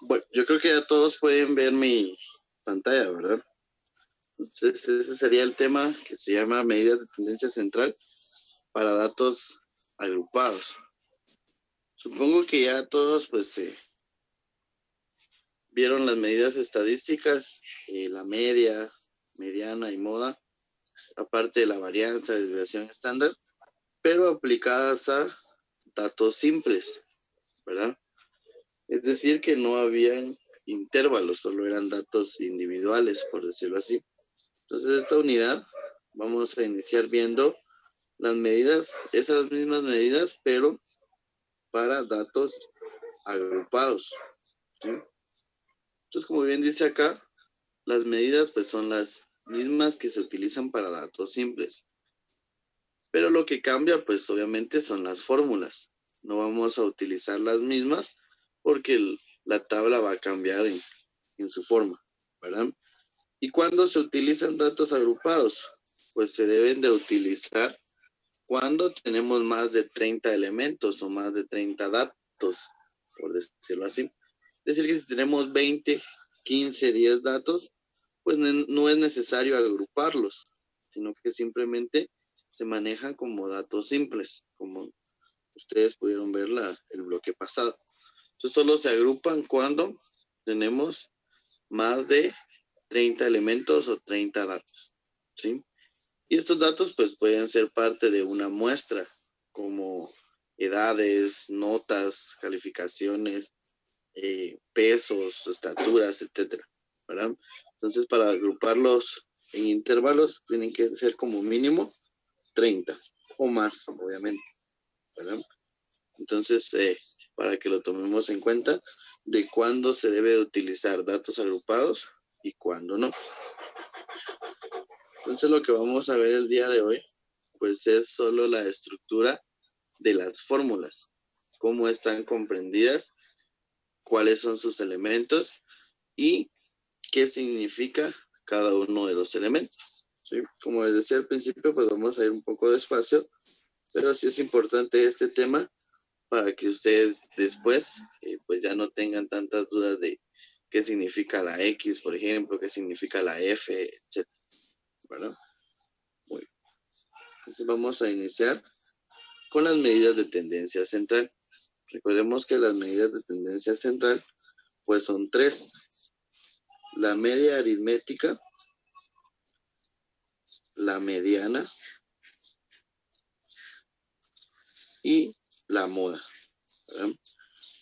Bueno, yo creo que ya todos pueden ver mi pantalla, ¿verdad? Entonces, ese sería el tema que se llama medidas de tendencia central para datos agrupados. Supongo que ya todos pues vieron las medidas estadísticas, la media, mediana y moda, aparte de la varianza, desviación estándar, pero aplicadas a datos simples, ¿verdad? Es decir, que no habían intervalos, solo eran datos individuales, por decirlo así. Entonces, esta unidad vamos a iniciar viendo las medidas, esas mismas medidas, pero para datos agrupados, ¿sí? Entonces, como bien dice acá, las medidas pues son las mismas que se utilizan para datos simples. Pero lo que cambia pues obviamente son las fórmulas. No vamos a utilizar las mismas porque la tabla va a cambiar en su forma, ¿verdad? ¿Y cuándo se utilizan datos agrupados? Pues se deben de utilizar cuando tenemos más de 30 elementos o más de 30 datos, por decirlo así. Es decir, que si tenemos 20, 15, 10 datos, pues no es necesario agruparlos, sino que simplemente se manejan como datos simples, como ustedes pudieron ver el bloque pasado. Entonces solo se agrupan cuando tenemos más de 30 elementos o 30 datos, ¿sí? Y estos datos pues pueden ser parte de una muestra, como edades, notas, calificaciones, pesos, estaturas, etcétera, ¿verdad? Entonces, para agruparlos en intervalos, tienen que ser como mínimo 30 o más, obviamente, ¿verdad? Entonces, para que lo tomemos en cuenta de cuándo se debe utilizar datos agrupados y cuándo no. Entonces, lo que vamos a ver el día de hoy, pues es solo la estructura de las fórmulas, cómo están comprendidas, cuáles son sus elementos y qué significa cada uno de los elementos, ¿sí? Como les decía al principio, pues vamos a ir un poco despacio, pero sí es importante este tema para que ustedes después pues ya no tengan tantas dudas de qué significa la X, por ejemplo, qué significa la F, etc. ¿Verdad? Muy bien. Entonces vamos a iniciar con las medidas de tendencia central. Recordemos que las medidas de tendencia central pues son tres: la media aritmética, la mediana y la moda, ¿verdad?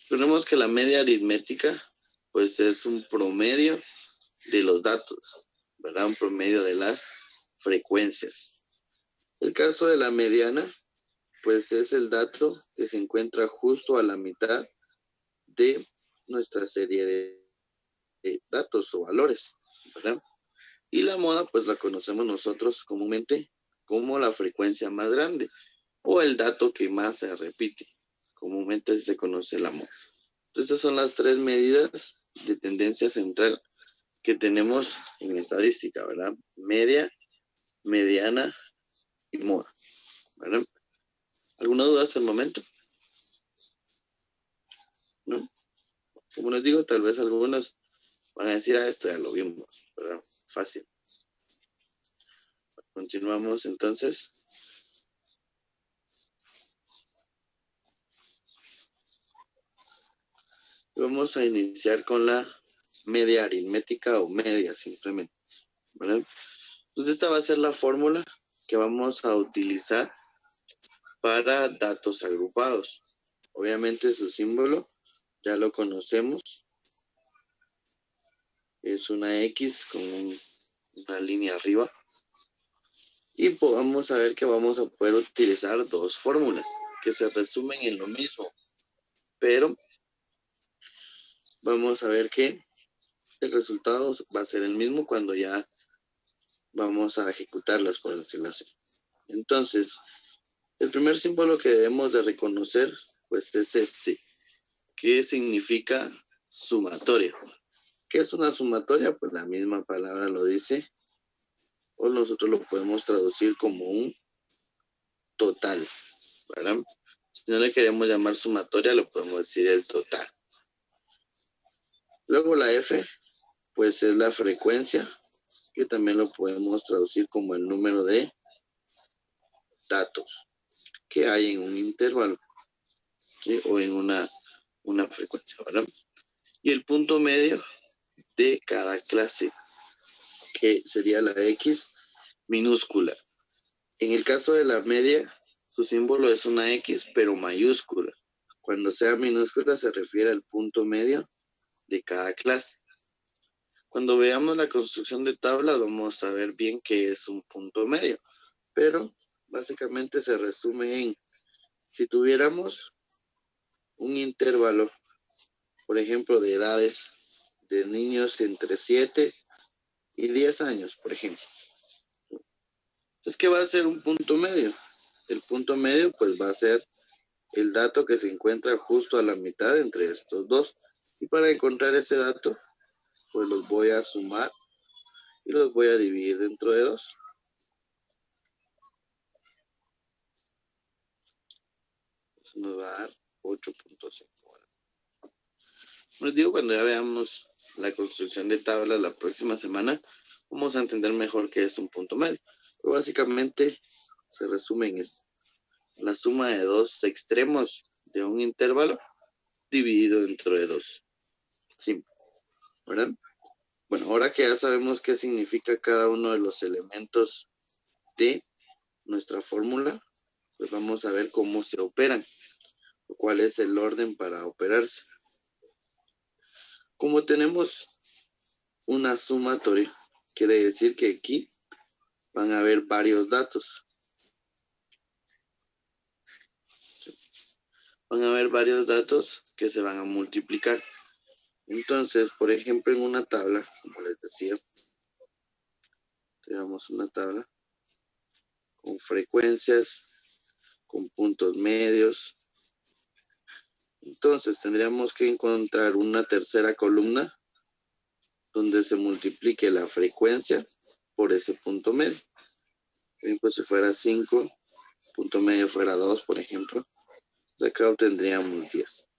Tenemos que la media aritmética pues es un promedio de los datos, ¿verdad? Un promedio de las frecuencias. El caso de la mediana pues es el dato que se encuentra justo a la mitad de nuestra serie de datos o valores, ¿verdad? Y la moda pues la conocemos nosotros comúnmente como la frecuencia más grande o el dato que más se repite. Comúnmente se conoce la moda. Entonces, esas son las tres medidas de tendencia central que tenemos en estadística, ¿verdad? Media, mediana y moda, ¿verdad? ¿Alguna duda hasta el momento? ¿No? Como les digo, tal vez algunos van a decir, esto ya lo vimos, ¿verdad? Fácil. Continuamos entonces. Vamos a iniciar con la media aritmética o media simplemente, ¿verdad? Entonces esta va a ser la fórmula que vamos a utilizar para datos agrupados. Obviamente su símbolo ya lo conocemos. Es una X con una línea arriba. Y vamos a ver que vamos a poder utilizar dos fórmulas que se resumen en lo mismo. Pero vamos a ver que el resultado va a ser el mismo cuando ya vamos a ejecutarlas, por decirlo así. Entonces, el primer símbolo que debemos de reconocer pues es este, que significa sumatoria. ¿Qué es una sumatoria? Pues la misma palabra lo dice, o nosotros lo podemos traducir como un total, ¿verdad? Si no le queremos llamar sumatoria, lo podemos decir el total. Luego la F, pues es la frecuencia, que también lo podemos traducir como el número de datos que hay en un intervalo, ¿sí? O en una frecuencia, ¿verdad? Y el punto medio de cada clase, que sería la X minúscula. En el caso de la media, su símbolo es una X, pero mayúscula. Cuando sea minúscula se refiere al punto medio de cada clase. Cuando veamos la construcción de tablas vamos a ver bien qué es un punto medio, pero básicamente se resume en, si tuviéramos un intervalo, por ejemplo, de edades de niños entre 7 y 10 años, por ejemplo. Entonces, ¿qué va a ser un punto medio? El punto medio pues va a ser el dato que se encuentra justo a la mitad entre estos dos. Y para encontrar ese dato, pues los voy a sumar y los voy a dividir dentro de 2. Eso nos va a dar 8.5. Les digo, cuando ya veamos la construcción de tablas la próxima semana, vamos a entender mejor qué es un punto medio. Pero básicamente se resume en esto: la suma de dos extremos de un intervalo dividido dentro de 2. Simple, ¿verdad? Bueno, ahora que ya sabemos qué significa cada uno de los elementos de nuestra fórmula, pues vamos a ver cómo se operan, o cuál es el orden para operarse. Como tenemos una sumatoria, quiere decir que aquí van a haber varios datos. Van a haber varios datos que se van a multiplicar. Entonces, por ejemplo, en una tabla, como les decía, tenemos una tabla con frecuencias, con puntos medios. Entonces, tendríamos que encontrar una tercera columna donde se multiplique la frecuencia por ese punto medio. Por ejemplo, si fuera 5, punto medio fuera 2, por ejemplo, pues acá obtendríamos 10.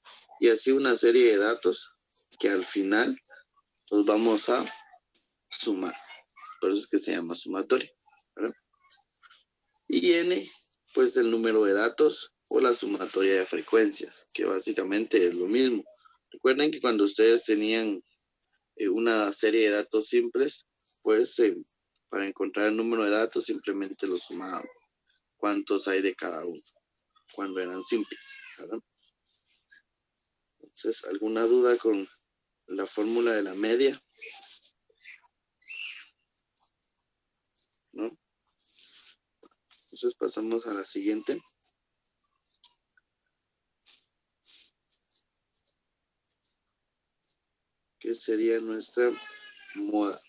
Y así una serie de datos que al final los vamos a sumar. Por eso es que se llama sumatoria, ¿verdad? Y n, pues el número de datos o la sumatoria de frecuencias, que básicamente es lo mismo. Recuerden que cuando ustedes tenían una serie de datos simples, pues para encontrar el número de datos simplemente lo sumaban. ¿Cuántos hay de cada uno? Cuando eran simples, ¿verdad? Entonces, ¿alguna duda con la fórmula de la media? ¿No? Entonces pasamos a la siguiente. Que sería nuestra moda.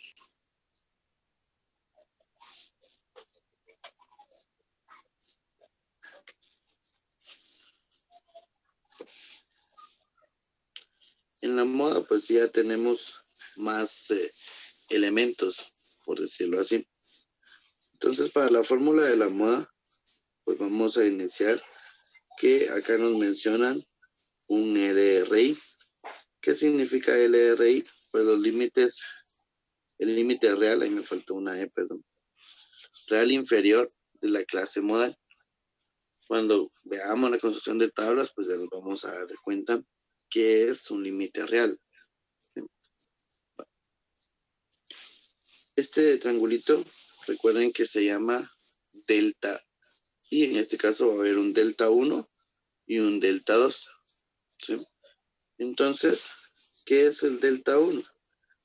En la moda pues ya tenemos más elementos, por decirlo así. Entonces para la fórmula de la moda pues vamos a iniciar que acá nos mencionan un LRI. ¿Qué significa LRI? Pues los límites, el límite real, ahí me faltó una E, perdón, real inferior de la clase modal. Cuando veamos la construcción de tablas, pues ya nos vamos a dar cuenta que es un límite real. Este triangulito, recuerden que se llama delta, y en este caso va a haber un delta 1 y un delta 2, ¿sí? Entonces, ¿qué es el delta 1?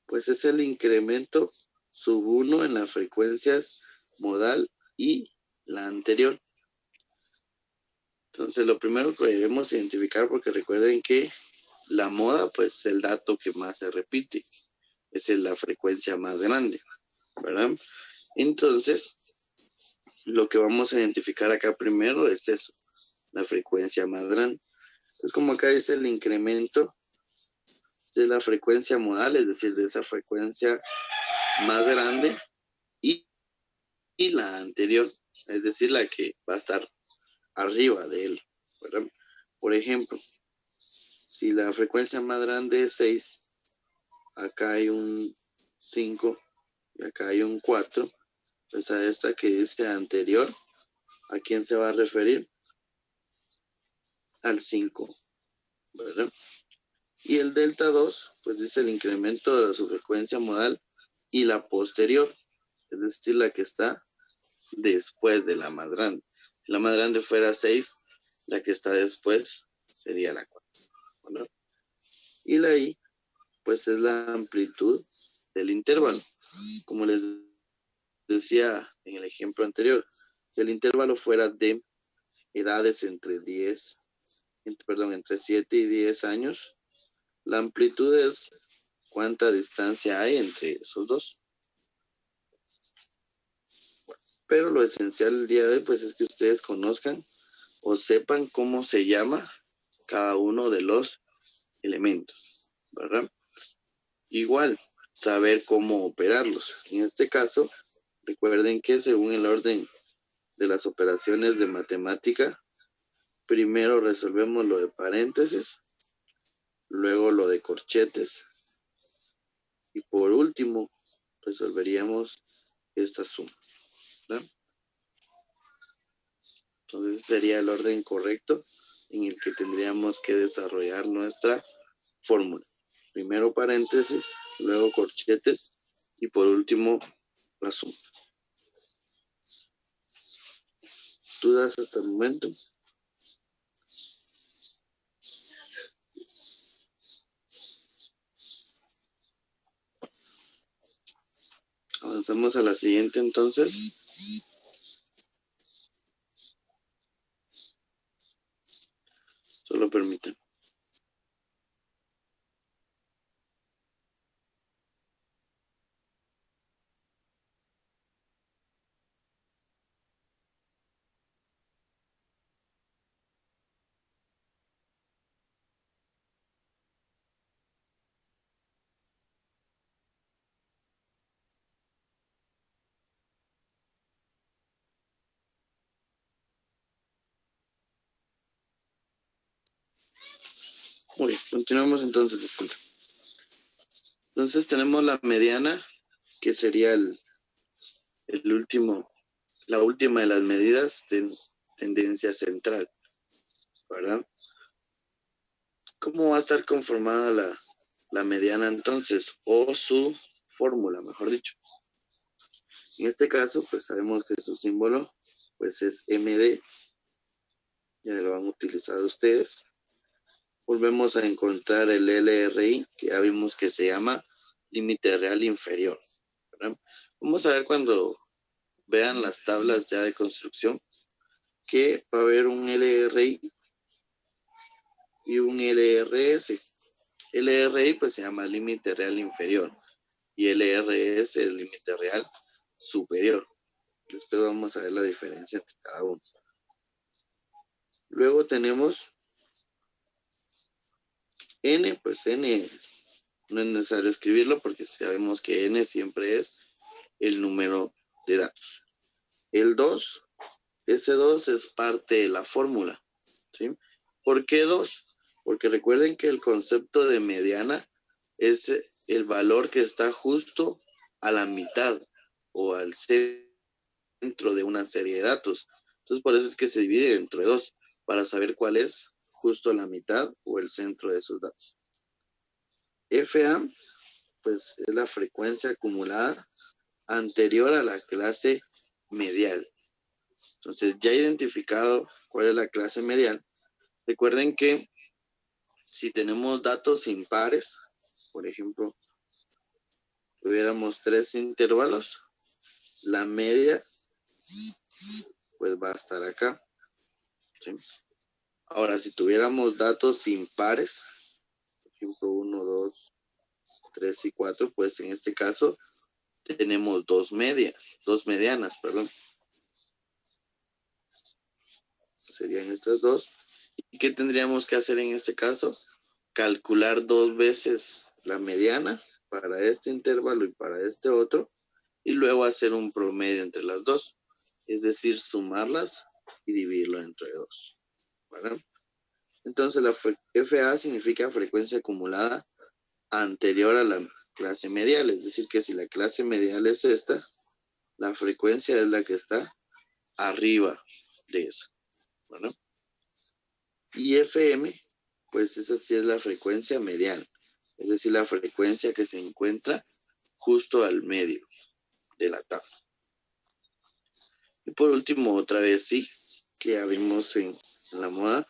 Pues es el incremento sub 1 en las frecuencias modal y la anterior. Entonces, lo primero que debemos identificar, porque recuerden que la moda, pues el dato que más se repite, es la frecuencia más grande, ¿verdad? Entonces, lo que vamos a identificar acá primero es eso, la frecuencia más grande. Entonces, como acá dice el incremento de la frecuencia modal, es decir, de esa frecuencia más grande y la anterior, es decir, la que va a estar arriba de él, ¿verdad? Por ejemplo, si la frecuencia más grande es 6, acá hay un 5 y acá hay un 4, pues a esta que dice anterior, ¿a quién se va a referir? Al 5, ¿verdad? Y el delta 2, pues dice el incremento de su frecuencia modal y la posterior, es decir, la que está después de la más grande. Si la más grande fuera 6, la que está después sería la 4, ¿verdad? Y la I, pues es la amplitud del intervalo. Como les decía en el ejemplo anterior, si el intervalo fuera de edades entre 7 y 10 años, la amplitud es cuánta distancia hay entre esos dos. Pero lo esencial el día de hoy, pues es que ustedes conozcan o sepan cómo se llama cada uno de los elementos, ¿verdad? Igual, saber cómo operarlos. En este caso, recuerden que según el orden de las operaciones de matemática, primero resolvemos lo de paréntesis, luego lo de corchetes y por último resolveríamos esta suma, ¿verdad? Entonces sería el orden correcto en el que tendríamos que desarrollar nuestra fórmula. Primero paréntesis, luego corchetes y por último la suma. ¿Dudas hasta el momento? Avanzamos a la siguiente entonces. Solo permítanme. Muy bien, continuamos entonces, disculpa. Entonces tenemos la mediana, que sería el último, la última de las medidas de tendencia central, ¿verdad? ¿Cómo va a estar conformada la mediana entonces? O su fórmula, mejor dicho. En este caso, pues sabemos que su símbolo pues es MD. Ya lo van a utilizar ustedes. Volvemos a encontrar el LRI, que ya vimos que se llama límite real inferior, ¿verdad? Vamos a ver cuando vean las tablas ya de construcción que va a haber un LRI y un LRS. LRI pues se llama límite real inferior y LRS es límite real superior. Después vamos a ver la diferencia entre cada uno. Luego tenemos N, pues N no es necesario escribirlo porque sabemos que N siempre es el número de datos. El 2, ese 2 es parte de la fórmula, ¿sí? ¿Por qué 2? Porque recuerden que el concepto de mediana es el valor que está justo a la mitad o al centro de una serie de datos. Entonces por eso es que se divide entre 2, para saber cuál es justo la mitad o el centro de esos datos. FA, pues es la frecuencia acumulada anterior a la clase medial. Entonces, ya identificado cuál es la clase medial, recuerden que si tenemos datos impares, por ejemplo, tuviéramos 3 intervalos, la media pues va a estar acá, ¿sí? Ahora, si tuviéramos datos impares, por ejemplo, 1, 2, 3 y 4, pues en este caso tenemos dos medianas, perdón. Serían estas dos. ¿Y qué tendríamos que hacer en este caso? Calcular 2 veces la mediana para este intervalo y para este otro, y luego hacer un promedio entre las dos, es decir, sumarlas y dividirlo entre 2, ¿verdad? Entonces la FA significa frecuencia acumulada anterior a la clase medial, es decir, que si la clase medial es esta, la frecuencia es la que está arriba de esa, ¿bueno? Y FM, pues esa sí es la frecuencia medial, es decir, la frecuencia que se encuentra justo al medio de la tabla. Y por último, otra vez sí, que ya vimos en la moda,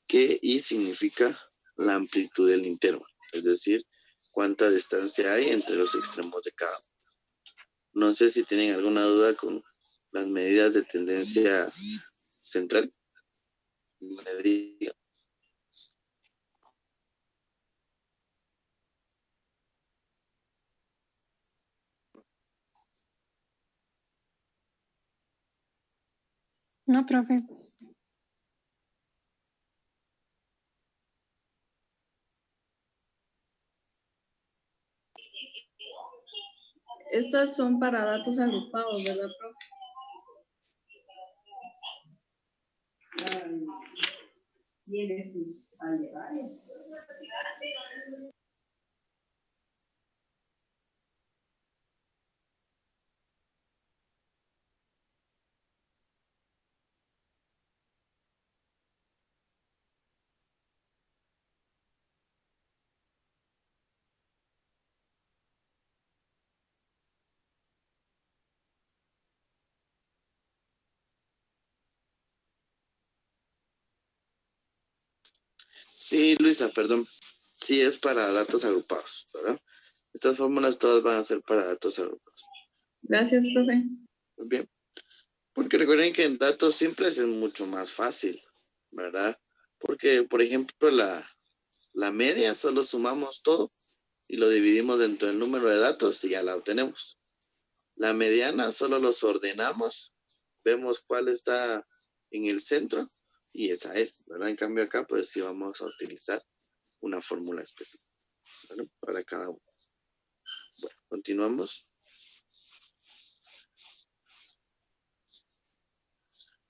que I significa la amplitud del intervalo, es decir, cuánta distancia hay entre los extremos de cada uno. No sé si tienen alguna duda con las medidas de tendencia central. Me digan. No, profe. Estas son para datos agrupados, ¿verdad, profe? Tiene sus alevales. Sí, Luisa, perdón. Sí, es para datos agrupados, ¿verdad? Estas fórmulas todas van a ser para datos agrupados. Gracias, profe. Muy bien. Porque recuerden que en datos simples es mucho más fácil, ¿verdad? Porque, por ejemplo, la media solo sumamos todo y lo dividimos dentro del número de datos y ya la obtenemos. La mediana solo los ordenamos, vemos cuál está en el centro y esa es, ¿verdad? En cambio acá, pues sí vamos a utilizar una fórmula específica, ¿verdad? Para cada uno. Bueno, continuamos.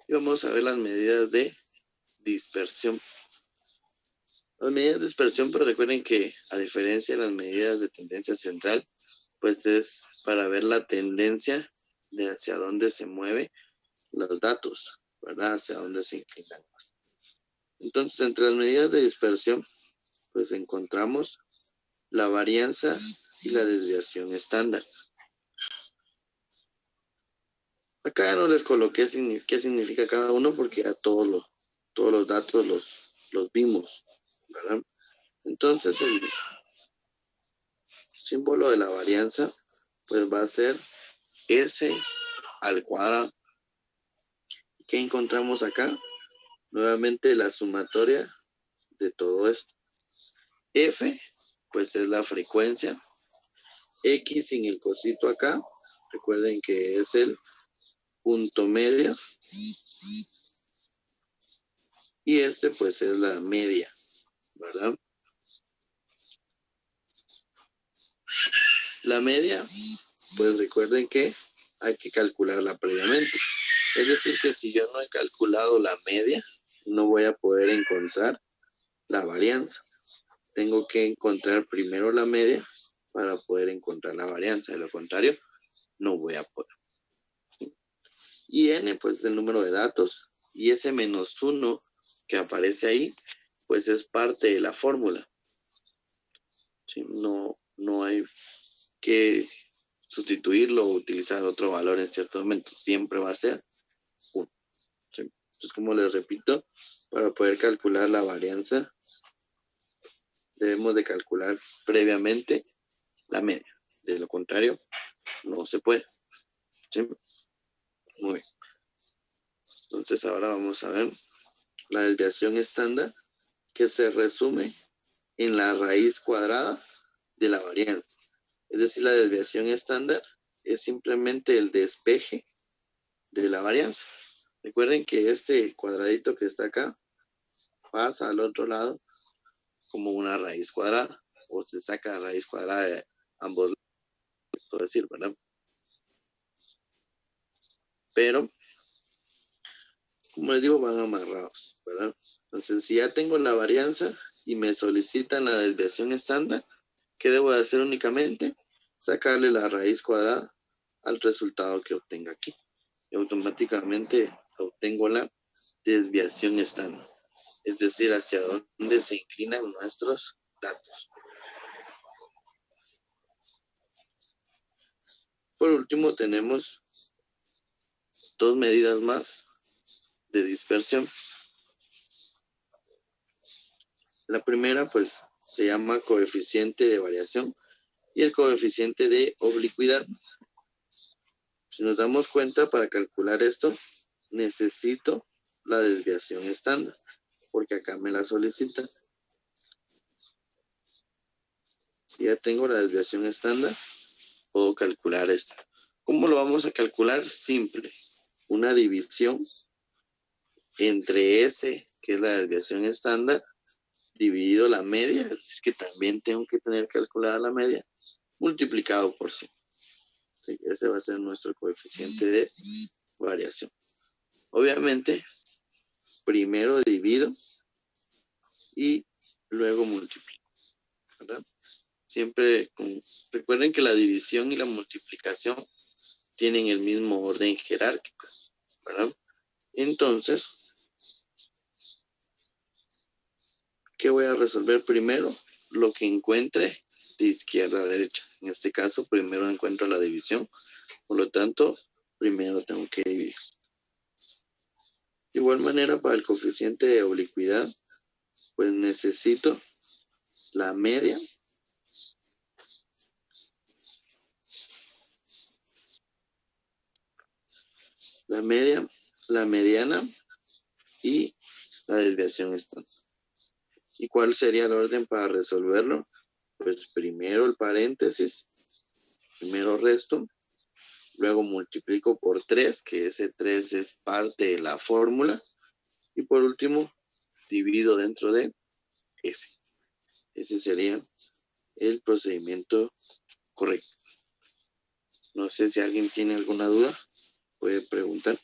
Y vamos a ver las medidas de dispersión. Las medidas de dispersión, pero recuerden que a diferencia de las medidas de tendencia central, pues es para ver la tendencia de hacia dónde se mueven los datos, ¿verdad? Hacia dónde se inclinan más. Entonces, entre las medidas de dispersión, pues encontramos la varianza y la desviación estándar. Acá ya no les coloqué qué significa cada uno porque ya todos los datos los vimos, ¿verdad? Entonces, el símbolo de la varianza, pues va a ser S al cuadrado. ¿Qué encontramos acá? Nuevamente la sumatoria de todo esto. F, pues es la frecuencia. X sin el cosito acá. Recuerden que es el punto medio. Y este pues es la media, ¿verdad? La media, pues recuerden que hay que calcularla previamente. Es decir, que si yo no he calculado la media, no voy a poder encontrar la varianza. Tengo que encontrar primero la media para poder encontrar la varianza. De lo contrario, no voy a poder. Y n, pues es el número de datos. Y ese -1 que aparece ahí, pues es parte de la fórmula. ¿Sí? No hay que sustituirlo o utilizar otro valor en cierto momento. Siempre va a ser 1. ¿Sí? Entonces, como les repito, para poder calcular la varianza, debemos de calcular previamente la media. De lo contrario, no se puede. ¿Sí? Muy bien. Entonces, ahora vamos a ver la desviación estándar, que se resume en la raíz cuadrada de la varianza. Es decir, la desviación estándar es simplemente el despeje de la varianza. Recuerden que este cuadradito que está acá pasa al otro lado como una raíz cuadrada, o se saca la raíz cuadrada de ambos lados, puedo decir, ¿verdad? Pero, como les digo, van amarrados, ¿verdad? Entonces, si ya tengo la varianza y me solicitan la desviación estándar, ¿Qué debo de hacer únicamente? Sacarle la raíz cuadrada al resultado que obtenga aquí. Y automáticamente obtengo la desviación estándar, es decir, hacia dónde se inclinan nuestros datos. Por último, tenemos dos medidas más de dispersión. La primera, pues, se llama coeficiente de variación y el coeficiente de oblicuidad. Si nos damos cuenta, para calcular esto, necesito la desviación estándar, porque acá me la solicitan. Si ya tengo la desviación estándar, puedo calcular esta. ¿Cómo lo vamos a calcular? Simple. Una división entre S, que es la desviación estándar, dividido la media, es decir, que también tengo que tener calculada la media, multiplicado por 100. ¿Sí? Ese va a ser nuestro coeficiente de variación. Obviamente, primero divido y luego multiplico, ¿verdad? Siempre recuerden que la división y la multiplicación tienen el mismo orden jerárquico, ¿verdad? Entonces, ¿qué voy a resolver primero? Lo que encuentre de izquierda a derecha. En este caso, primero encuentro la división, por lo tanto, primero tengo que dividir. De igual manera, para el coeficiente de oblicuidad, pues necesito la media la mediana y la desviación estándar. ¿Y cuál sería el orden para resolverlo? Pues primero el paréntesis, primero resto, luego multiplico por 3, que ese 3 es parte de la fórmula, y por último divido dentro de ese. Ese sería el procedimiento correcto. No sé si alguien tiene alguna duda, puede preguntar.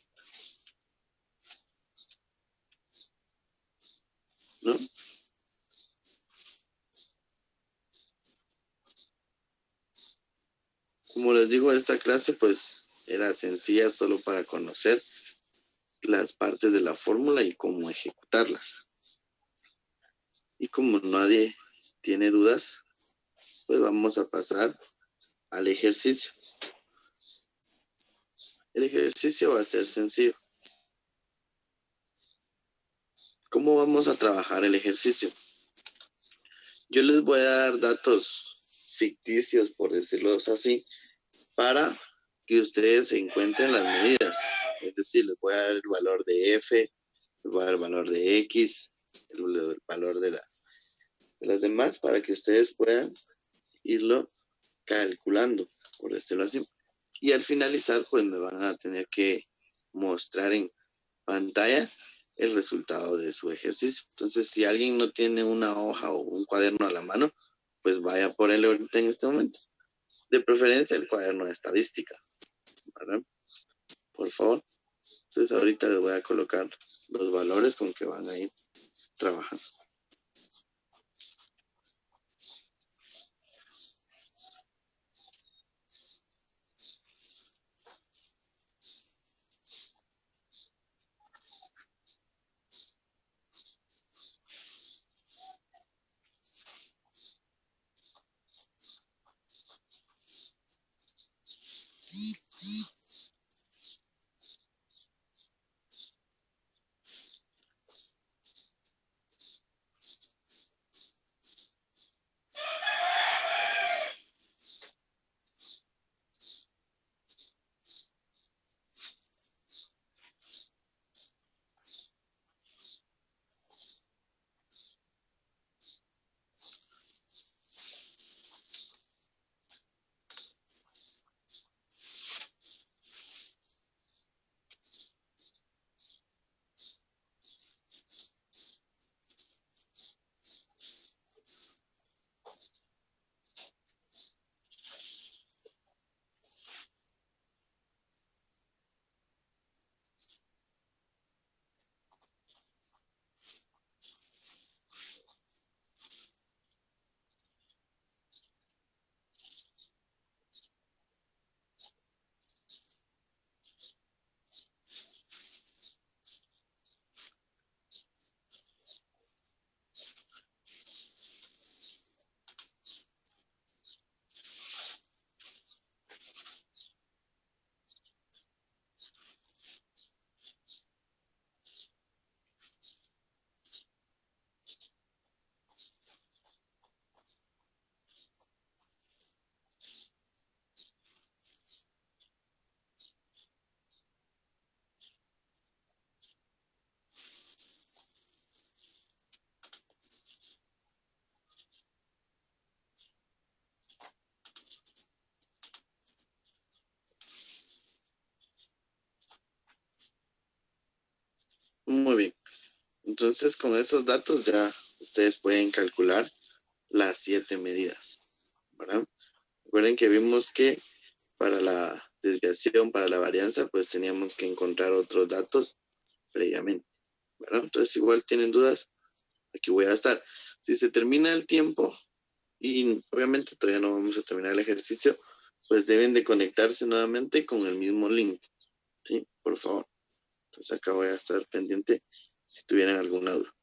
¿No? Como les digo, esta clase pues era sencilla solo para conocer las partes de la fórmula y cómo ejecutarlas. Y como nadie tiene dudas, pues vamos a pasar al ejercicio. El ejercicio va a ser sencillo. ¿Cómo vamos a trabajar el ejercicio? Yo les voy a dar datos ficticios, por decirlo así, para que ustedes encuentren las medidas. Es decir, les voy a dar el valor de F, les voy a dar el valor de X, el valor de las demás, para que ustedes puedan irlo calculando, por decirlo así. Y al finalizar, pues me van a tener que mostrar en pantalla el resultado de su ejercicio. Entonces, si alguien no tiene una hoja o un cuaderno a la mano, pues vaya por él ahorita en este momento. De preferencia el cuaderno de estadística, ¿verdad? Por favor. Entonces ahorita les voy a colocar los valores con que van a ir trabajando. Muy bien. Entonces, con esos datos ya ustedes pueden calcular las 7 medidas, ¿verdad? Recuerden que vimos que para la desviación, para la varianza, pues teníamos que encontrar otros datos previamente, ¿verdad? Entonces, igual tienen dudas, aquí voy a estar. Si se termina el tiempo y obviamente todavía no vamos a terminar el ejercicio, pues deben de conectarse nuevamente con el mismo link, ¿sí? Por favor. Entonces acá voy a estar pendiente si tuvieran alguna duda.